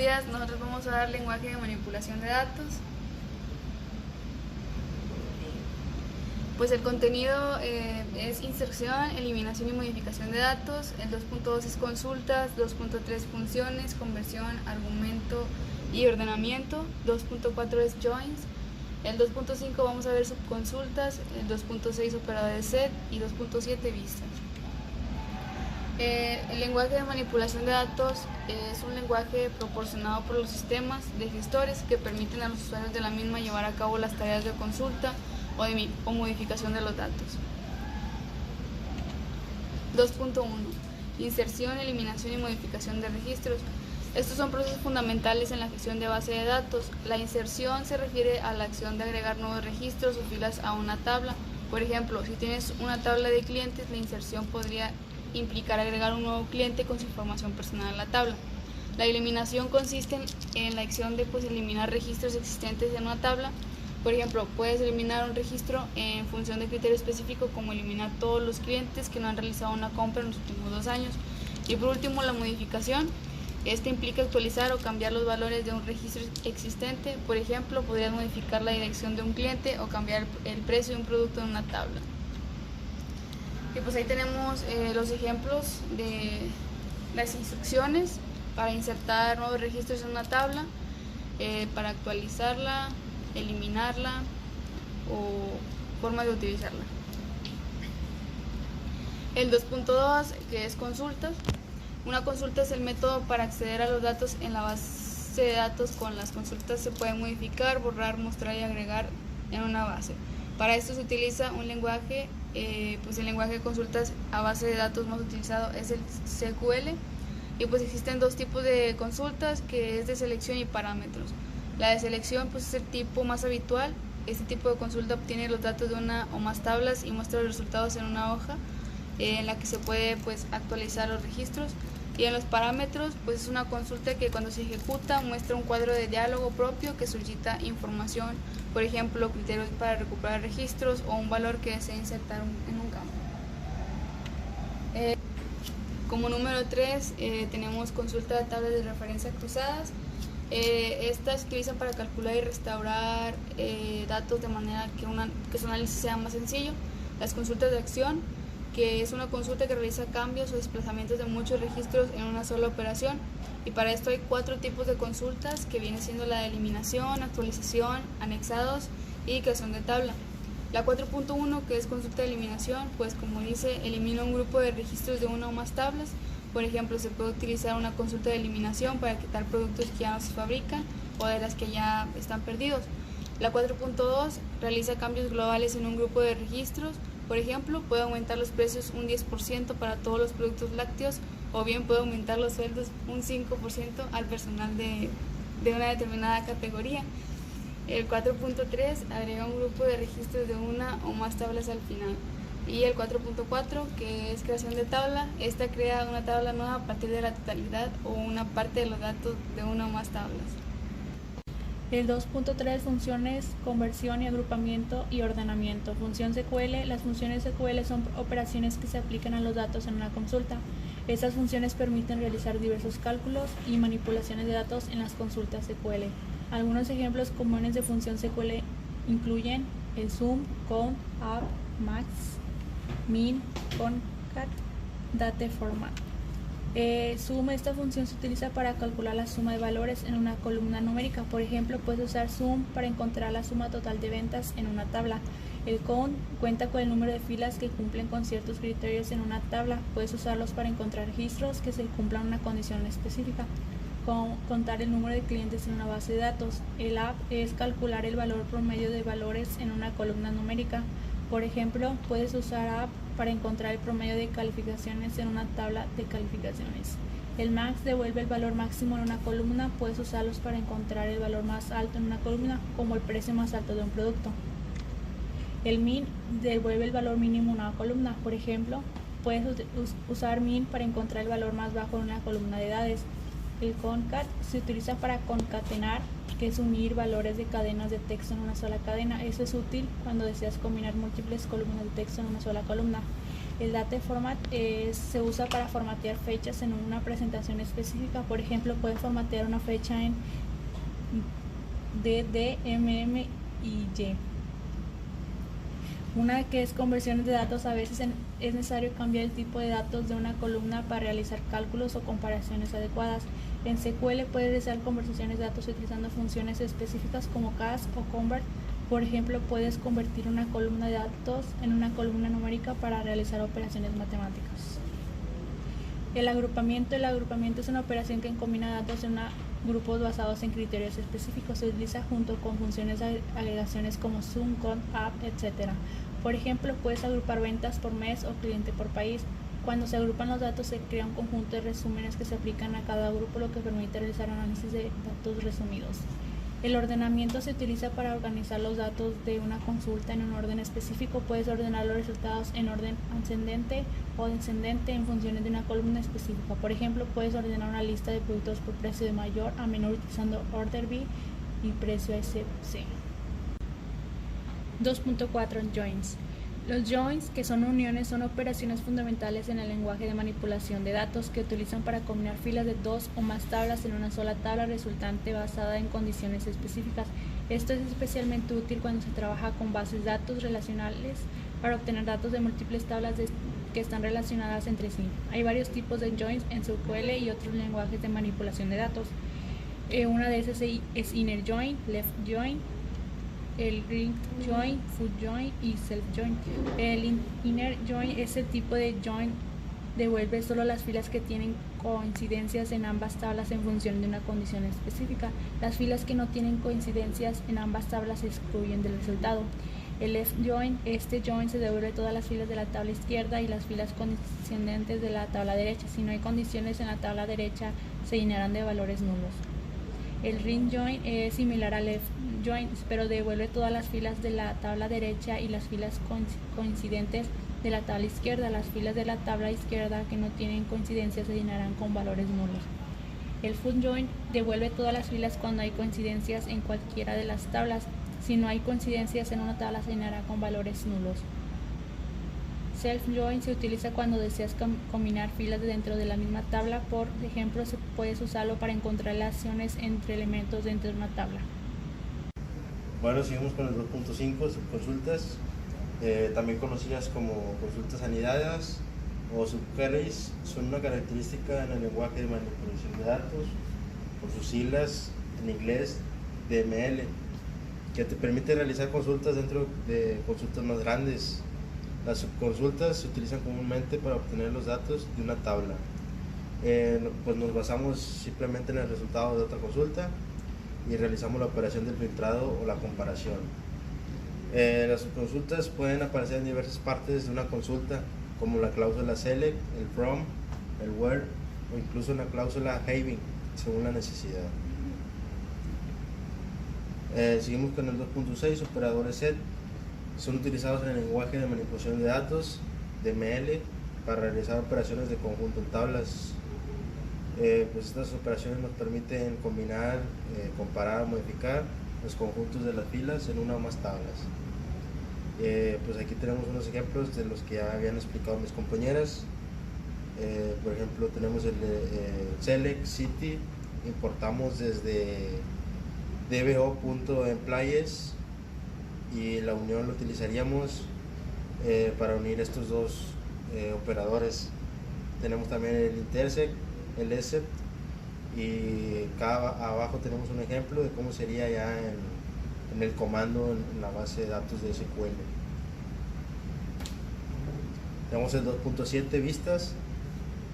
días, nosotros vamos a dar lenguaje de manipulación de datos. Pues el contenido es inserción, eliminación y modificación de datos. El 2.2 es consultas, 2.3 funciones, conversión, argumento y ordenamiento. 2.4 es joins. El 2.5 vamos a ver subconsultas, el 2.6 operador de set y 2.7 vistas. El lenguaje de manipulación de datos es un lenguaje proporcionado por los sistemas de gestores que permiten a los usuarios de la misma llevar a cabo las tareas de consulta o modificación de los datos. 2.1. Inserción, eliminación y modificación de registros. Estos son procesos fundamentales en la gestión de base de datos. La inserción se refiere a la acción de agregar nuevos registros o filas a una tabla. Por ejemplo, si tienes una tabla de clientes, la inserción podría implicar agregar un nuevo cliente con su información personal a la tabla. La eliminación consiste en la acción de eliminar registros existentes en una tabla. Por ejemplo, puedes eliminar un registro en función de criterio específico, como eliminar todos los clientes que no han realizado una compra en los últimos 2 años. Y por último, la modificación. Este implica actualizar o cambiar los valores de un registro existente. Por ejemplo, podrías modificar la dirección de un cliente o cambiar el precio de un producto en una tabla. Y pues ahí tenemos los ejemplos de las instrucciones para insertar nuevos registros en una tabla, para actualizarla, eliminarla o formas de utilizarla. El 2.2, que es consultas. Una consulta es el método para acceder a los datos en la base de datos. Con las consultas se puede modificar, borrar, mostrar y agregar en una base. Para esto se utiliza un lenguaje, pues el lenguaje de consultas a base de datos más utilizado es el SQL. Y pues existen 2 tipos de consultas, que es de selección y parámetros. La de selección pues es el tipo más habitual. Este tipo de consulta obtiene los datos de una o más tablas y muestra los resultados en una hoja en la que se puede pues actualizar los registros. Y en los parámetros pues es una consulta que cuando se ejecuta muestra un cuadro de diálogo propio que solicita información, por ejemplo criterios para recuperar registros o un valor que desea insertar en un campo. Como número 3 tenemos consulta de tablas de referencia cruzadas. Estas se utilizan para calcular y restaurar datos de manera que su análisis sea más sencillo. Las consultas de acción, que es una consulta que realiza cambios o desplazamientos de muchos registros en una sola operación. Y para esto hay 4 tipos de consultas, que viene siendo la de eliminación, actualización, anexados y creación de tabla. La 4.1, que es consulta de eliminación, pues como dice, elimina un grupo de registros de una o más tablas. Por ejemplo, se puede utilizar una consulta de eliminación para quitar productos que ya no se fabrican o de las que ya están perdidos. La 4.2 realiza cambios globales en un grupo de registros. Por ejemplo, puede aumentar los precios un 10% para todos los productos lácteos, o bien puede aumentar los sueldos un 5% al personal de una determinada categoría. El 4.3 agrega un grupo de registros de una o más tablas al final. Y el 4.4, que es creación de tabla, esta crea una tabla nueva a partir de la totalidad o una parte de los datos de una o más tablas. El 2.3, funciones, conversión y agrupamiento y ordenamiento. Función SQL. Las funciones SQL son operaciones que se aplican a los datos en una consulta. Estas funciones permiten realizar diversos cálculos y manipulaciones de datos en las consultas SQL. Algunos ejemplos comunes de función SQL incluyen el sum, count, add, max, min, concat, date, format. Sum, esta función se utiliza para calcular la suma de valores en una columna numérica. Por ejemplo, puedes usar sum para encontrar la suma total de ventas en una tabla. El count cuenta con el número de filas que cumplen con ciertos criterios en una tabla. Puedes usarlos para encontrar registros que se cumplan una condición específica. Contar el número de clientes en una base de datos. El add es calcular el valor promedio de valores en una columna numérica. Por ejemplo, puedes usar add para encontrar el promedio de calificaciones en una tabla de calificaciones. El max devuelve el valor máximo en una columna. Puedes usarlos para encontrar el valor más alto en una columna, como el precio más alto de un producto. El min devuelve el valor mínimo en una columna. Por ejemplo, puedes usar min para encontrar el valor más bajo en una columna de edades. El concat se utiliza para concatenar, que es unir valores de cadenas de texto en una sola cadena. Eso es útil cuando deseas combinar múltiples columnas de texto en una sola columna. El date format se usa para formatear fechas en una presentación específica. Por ejemplo, puede formatear una fecha en DD, MM y Y. Una que es conversiones de datos. A veces es necesario cambiar el tipo de datos de una columna para realizar cálculos o comparaciones adecuadas. En SQL puedes realizar conversiones de datos utilizando funciones específicas como cast o convert. Por ejemplo, puedes convertir una columna de datos en una columna numérica para realizar operaciones matemáticas. El agrupamiento es una operación que combina datos en grupos basados en criterios específicos. Se utiliza junto con funciones de agregaciones como sum, count, add, etc. Por ejemplo, puedes agrupar ventas por mes o cliente por país. Cuando se agrupan los datos, se crea un conjunto de resúmenes que se aplican a cada grupo, lo que permite realizar análisis de datos resumidos. El ordenamiento se utiliza para organizar los datos de una consulta en un orden específico. Puedes ordenar los resultados en orden ascendente o descendente en funciones de una columna específica. Por ejemplo, puedes ordenar una lista de productos por precio de mayor a menor utilizando order by y precio SC. 2.4 Joins. Los joins, que son uniones, son operaciones fundamentales en el lenguaje de manipulación de datos que utilizan para combinar filas de dos o más tablas en una sola tabla resultante basada en condiciones específicas. Esto es especialmente útil cuando se trabaja con bases de datos relacionales para obtener datos de múltiples tablas que están relacionadas entre sí. Hay varios tipos de joins en SQL y otros lenguajes de manipulación de datos. Una de esas es inner join, left join, el ring join, foot join y self join. El inner join es el tipo de join devuelve solo las filas que tienen coincidencias en ambas tablas en función de una condición específica. Las filas que no tienen coincidencias en ambas tablas se excluyen del resultado. El left join, este join se devuelve todas las filas de la tabla izquierda y las filas coincidentes de la tabla derecha. Si no hay condiciones en la tabla derecha, se llenarán de valores nulos. El ring join es similar al left join, pero devuelve todas las filas de la tabla derecha y las filas coincidentes de la tabla izquierda. Las filas de la tabla izquierda que no tienen coincidencia se llenarán con valores nulos. El foot join devuelve todas las filas cuando hay coincidencias en cualquiera de las tablas. Si no hay coincidencias en una tabla, se llenará con valores nulos. Self join se utiliza cuando deseas combinar filas dentro de la misma tabla. Por ejemplo, puedes usarlo para encontrar relaciones entre elementos dentro de una tabla. Bueno, seguimos con el 2.5, subconsultas, también conocidas como consultas anidadas o subqueries. Son una característica en el lenguaje de manipulación de datos por sus siglas en inglés DML, que te permite realizar consultas dentro de consultas más grandes. Las subconsultas se utilizan comúnmente para obtener los datos de una tabla. Pues nos basamos simplemente en el resultado de otra consulta y realizamos la operación del filtrado o la comparación. Las subconsultas pueden aparecer en diversas partes de una consulta, como la cláusula select, el from, el where o incluso una cláusula having, según la necesidad. Seguimos con el 2.6, operadores set. Son utilizados en el lenguaje de manipulación de datos, DML, para realizar operaciones de conjunto en tablas. Pues estas operaciones nos permiten combinar, comparar, modificar los conjuntos de las filas en una o más tablas. Pues aquí tenemos unos ejemplos de los que ya habían explicado mis compañeras. Por ejemplo, tenemos el select city, importamos desde dbo.employees y la unión lo utilizaríamos para unir estos dos operadores. Tenemos también el intersect, el except, y acá abajo tenemos un ejemplo de cómo sería ya en el comando en la base de datos de SQL. Tenemos el 2.7, vistas.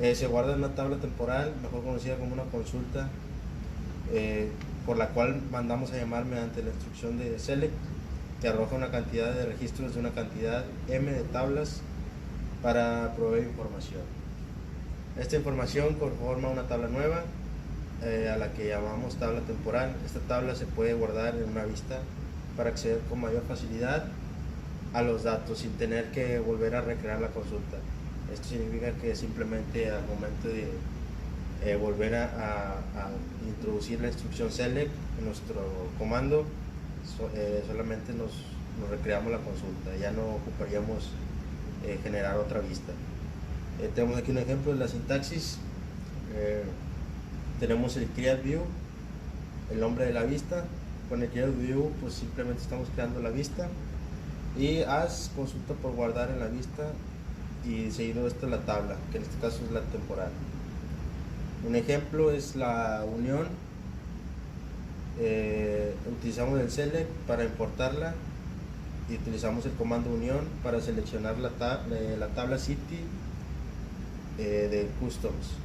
Se guarda en una tabla temporal, mejor conocida como una consulta, por la cual mandamos a llamar mediante la instrucción de select, que arroja una cantidad de registros de una cantidad m de tablas para proveer información. Esta información conforma una tabla nueva a la que llamamos tabla temporal. Esta tabla se puede guardar en una vista para acceder con mayor facilidad a los datos sin tener que volver a recrear la consulta. Esto significa que simplemente al momento de volver a introducir la instrucción select en nuestro comando, solamente nos recreamos la consulta. Ya no ocuparíamos generar otra vista. Tenemos aquí un ejemplo de la sintaxis. Tenemos el create view, el nombre de la vista. Con el create view pues simplemente estamos creando la vista, y as consulta por guardar en la vista, y seguido esto la tabla, que en este caso es la temporal. Un ejemplo es la unión. Utilizamos el select para importarla, y utilizamos el comando unión para seleccionar la tabla city de customs.